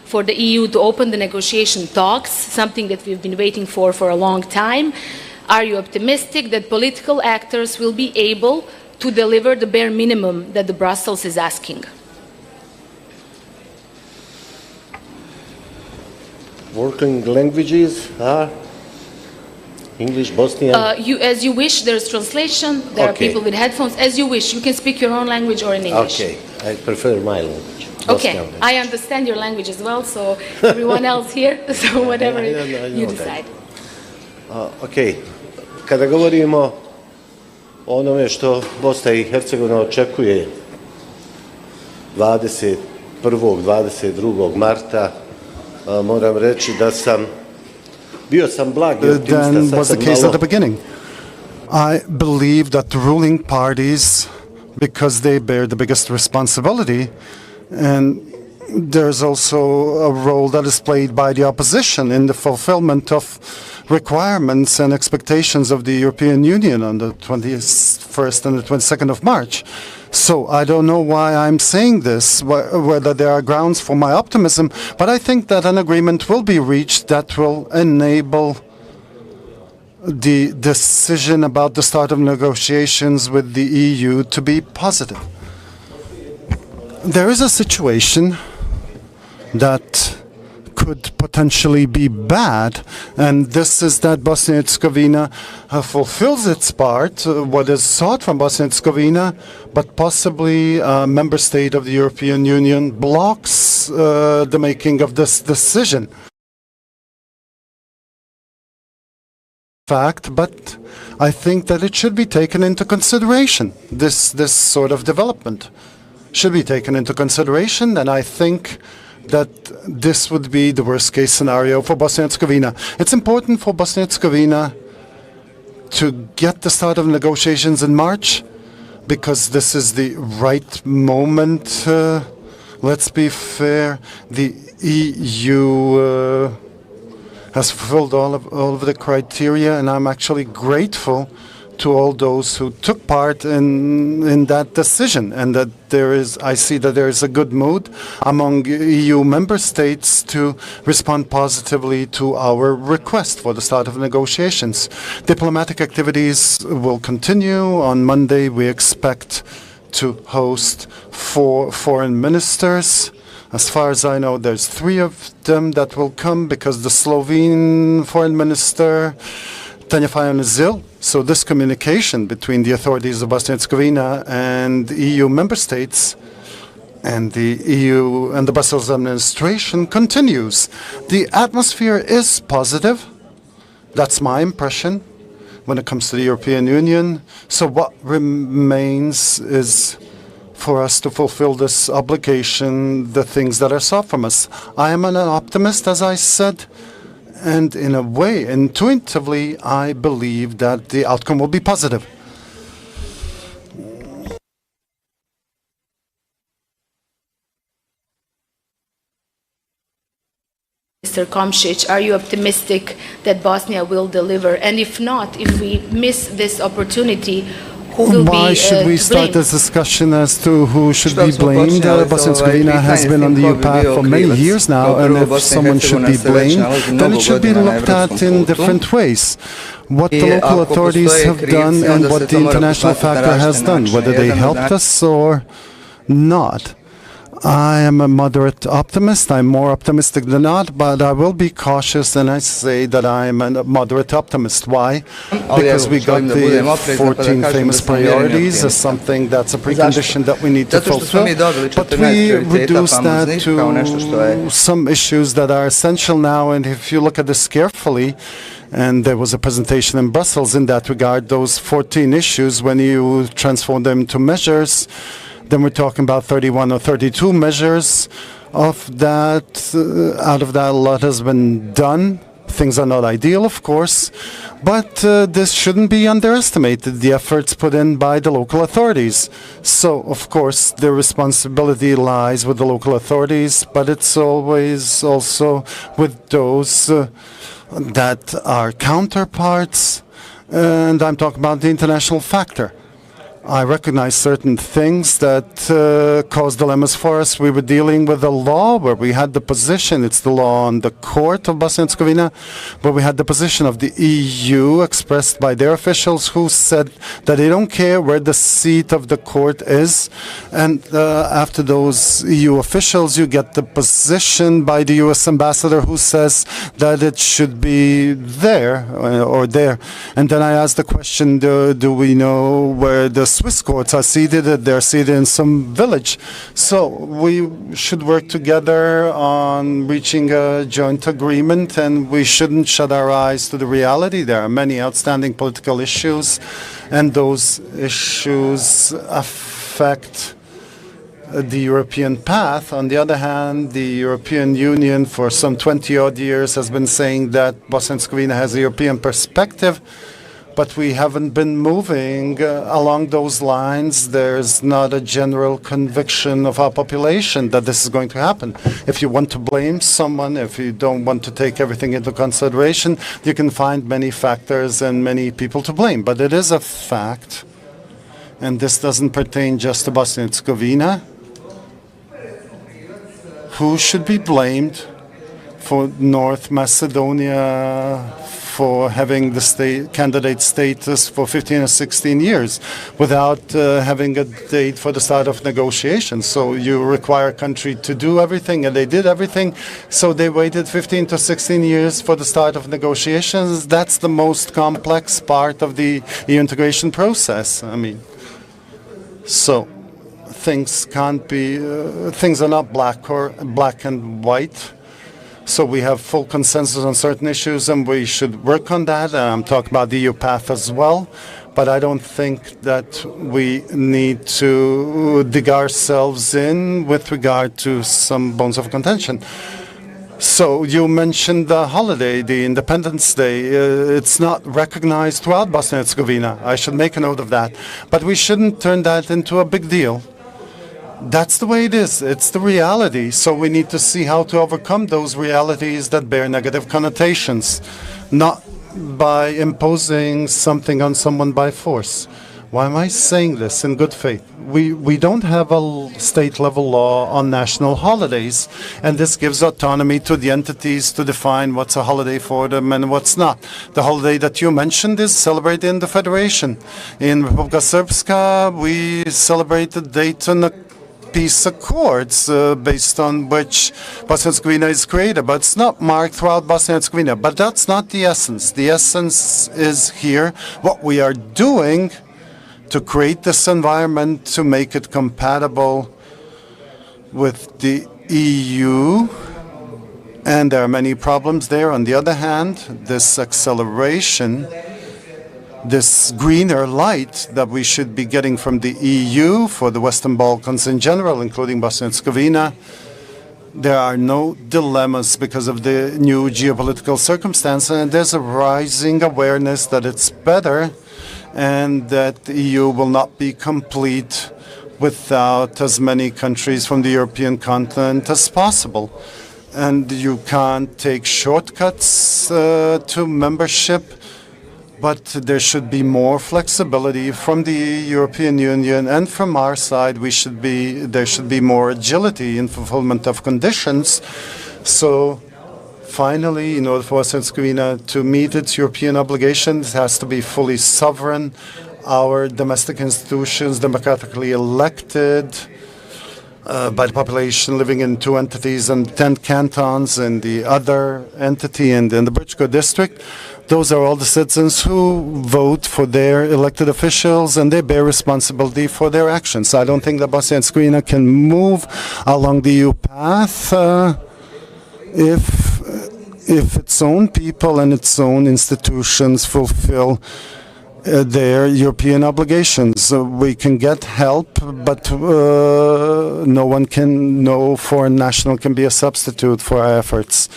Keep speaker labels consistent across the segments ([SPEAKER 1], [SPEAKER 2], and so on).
[SPEAKER 1] for the EU to open the negotiation talks, something that we've been waiting for a long time. Are you optimistic that political actors will be able to deliver the bare minimum that the Brussels is asking?
[SPEAKER 2] Working languages are English, Bosnian?
[SPEAKER 1] As you wish, there's translation, there are people with headphones, as you wish. You can speak your own language or in English.
[SPEAKER 2] Okay, I prefer my language.
[SPEAKER 1] Okay, I understand your language as well, so everyone else here, so whatever you decide.
[SPEAKER 2] Okay, kada govorimo o onome što Bosna i Hercegovina očekuje 21. 22. marta, moram reći da bio sam blagi optimista.
[SPEAKER 3] Than was the case at the beginning. I believe that the ruling parties, because they bear the biggest responsibility, and there's also a role that is played by the opposition in the fulfillment of requirements and expectations of the European Union on the 21st and the 22nd of March. So I don't know why I'm saying this, whether there are grounds for my optimism, but I think that an agreement will be reached that will enable the decision about the start of negotiations with the EU to be positive. There is a situation that could potentially be bad, and this is that Bosnia and Herzegovina fulfills its part, what is sought from Bosnia and Herzegovina, but possibly a member state of the European Union blocks the making of this decision. Fact, but I think that it should be taken into consideration. This sort of development should be taken into consideration, and I think that this would be the worst-case scenario for Bosnia and Herzegovina. It's important for Bosnia and Herzegovina to get the start of negotiations in March, because this is the right moment. Let's be fair. The EU has fulfilled all of the criteria, and I'm actually grateful to all those who took part in that decision, and that I see that there is a good mood among EU member states to respond positively to our request for the start of negotiations. Diplomatic activities will continue. On Monday, we expect to host 4 foreign ministers. As far as I know, there's 3 of them that will come, because the Slovene foreign minister, Tanja Fajon, so this communication between the authorities of Bosnia and Herzegovina and the EU member states and the EU and the Brussels administration continues. The atmosphere is positive. That's my impression when it comes to the European Union. So what remains is for us to fulfill this obligation, the things that are sought from us. I am an optimist, as I said. And in a way, intuitively, I believe that the outcome will be positive.
[SPEAKER 1] Mr. Komšić, are you optimistic that Bosnia will deliver? And if not, if we miss this opportunity,
[SPEAKER 3] why should we start this discussion as to who should be blamed? Bosnia and Herzegovina has been on the EU path for many years now, and if someone should be blamed, then it should be looked at in different ways. What the local authorities have done and what the international factor has done, whether they helped us or not. I am a moderate optimist. I'm more optimistic than not, but I will be cautious, and I say that I am a moderate optimist. Why? Because we got the 14 famous priorities as something that's a precondition that we need to fulfill. But we reduce that to some issues that are essential now, and if you look at this carefully, and there was a presentation in Brussels in that regard, those 14 issues, when you transform them into measures, then we're talking about 31 or 32 measures. Of that, out of that, a lot has been done. Things are not ideal, of course, but this shouldn't be underestimated, the efforts put in by the local authorities. So, of course, the responsibility lies with the local authorities, but it's always also with those that are counterparts, and I'm talking about the international factor. I recognize certain things that cause dilemmas for us. We were dealing with a law where we had the position, it's the law on the court of Bosnia and Herzegovina, where we had the position of the EU expressed by their officials who said that they don't care where the seat of the court is. And after those EU officials, you get the position by the US ambassador who says that it should be there or there. And then I asked the question, do we know where the Swiss courts are seated? They're seated in some village. So we should work together on reaching a joint agreement, and we shouldn't shut our eyes to the reality. There are many outstanding political issues, and those issues affect the European path. On the other hand, the European Union for some 20-odd years has been saying that Bosnia and Herzegovina has a European perspective, but we haven't been moving along those lines. There's not a general conviction of our population that this is going to happen. If you want to blame someone, if you don't want to take everything into consideration, you can find many factors and many people to blame. But it is a fact, and this doesn't pertain just to Bosnia and Herzegovina. Who should be blamed for North Macedonia for having the candidate status for 15 or 16 years without having a date for the start of negotiations? So you require a country to do everything, and they did everything. So they waited 15 to 16 years for the start of negotiations. That's the most complex part of the EU integration process. I mean, so things can't be, things are not black and white. So we have full consensus on certain issues, and we should work on that. I'm talking about the EU path as well. But I don't think that we need to dig ourselves in with regard to some bones of contention. So you mentioned the holiday, the Independence Day. It's not recognized throughout Bosnia and Herzegovina. I should make a note of that. But we shouldn't turn that into a big deal. That's the way it is. It's the reality. So we need to see how to overcome those realities that bear negative connotations, not by imposing something on someone by force. Why am I saying this in good faith? We don't have a state-level law on national holidays, and this gives autonomy to the entities to define what's a holiday for them and what's not. The holiday that you mentioned is celebrated in the Federation. In Republika Srpska, we celebrate the Dayton Peace Accords based on which Bosnia and Herzegovina is created, but it's not marked throughout Bosnia and Herzegovina. But that's not the essence. The essence is here what we are doing to create this environment to make it compatible with the EU. And there are many problems there. On the other hand, this acceleration, this greener light that we should be getting from the EU for the Western Balkans in general, including Bosnia and Herzegovina, there are no dilemmas because of the new geopolitical circumstance, and there's a rising awareness that it's better and that the EU will not be complete without as many countries from the European continent as possible. And you can't take shortcuts to membership, but there should be more flexibility from the European Union, and from our side there should be more agility in fulfillment of conditions. So finally, in order for Bosnia and Herzegovina to meet its European obligations, it has to be fully sovereign. Our domestic institutions, democratically elected by the population living in 2 entities and 10 cantons and the other entity and in the Brčko district, those are all the citizens who vote for their elected officials, and they bear responsibility for their actions. I don't think that Bosnia and Herzegovina can move along the EU path if its own people and its own institutions fulfill their European obligations. We can get help, but no foreign national can be a substitute for our efforts.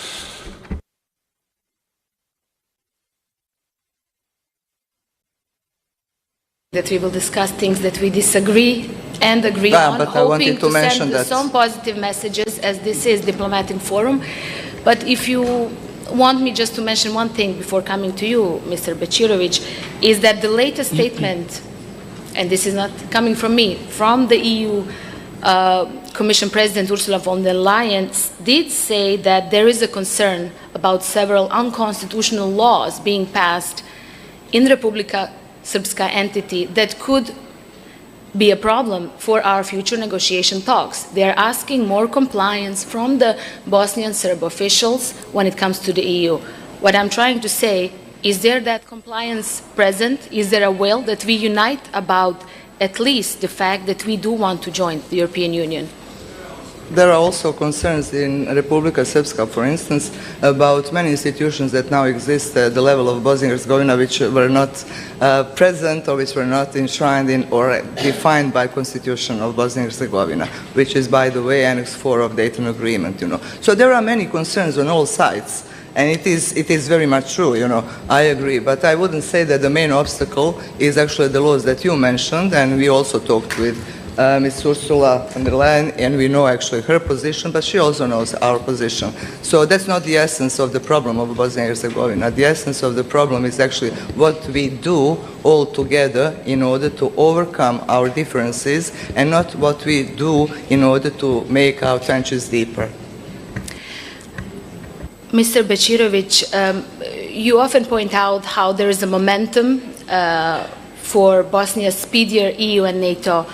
[SPEAKER 1] That we will discuss things that we disagree and agree on,
[SPEAKER 4] but I wanted to mention
[SPEAKER 1] send
[SPEAKER 4] that
[SPEAKER 1] some positive messages, as this is diplomatic forum. But if you want me just to mention one thing before coming to you, Mr. Bečirović, is that the latest statement and this is not coming from me, from the EU Commission President Ursula von der Leyen did say that there is a concern about several unconstitutional laws being passed in Republika Srpska entity that could be a problem for our future negotiation talks. They are asking more compliance from the Bosnian Serb officials when it comes to the EU. What I'm trying to say, is there that compliance present? Is there a will that we unite about at least the fact that we do want to join the European Union?
[SPEAKER 4] There are also concerns in Republika Srpska, for instance, about many institutions that now exist at the level of Bosnia and Herzegovina which were not present or which were not enshrined in or defined by Constitution of Bosnia and Herzegovina, which is, by the way, Annex 4 of Dayton Agreement. So there are many concerns on all sides. And it is very much true, I agree. But I wouldn't say that the main obstacle is actually the laws that you mentioned, and we also talked with Ms. Ursula von der Leyen, and we know actually her position, but she also knows our position. So that's not the essence of the problem of Bosnia and Herzegovina. The essence of the problem is actually what we do all together in order to overcome our differences, and not what we do in order to make our trenches deeper.
[SPEAKER 1] Mr. Bečirović, you often point out how there is a momentum for Bosnia's speedier EU and NATO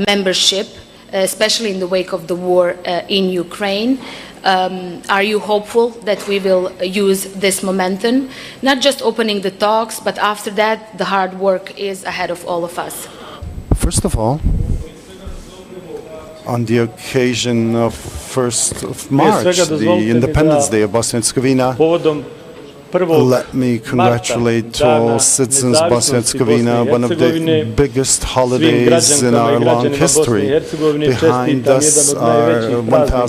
[SPEAKER 1] membership, especially in the wake of the war in Ukraine. Are you hopeful that we will use this momentum, not just opening the talks, but after that, the hard work is ahead of all of us?
[SPEAKER 3] First of all, on the occasion of 1st of March, the Independence Day of Bosnia and Herzegovina, let me congratulate all citizens of Bosnia and Herzegovina, one of the biggest holidays in our long history. Behind us are 1,000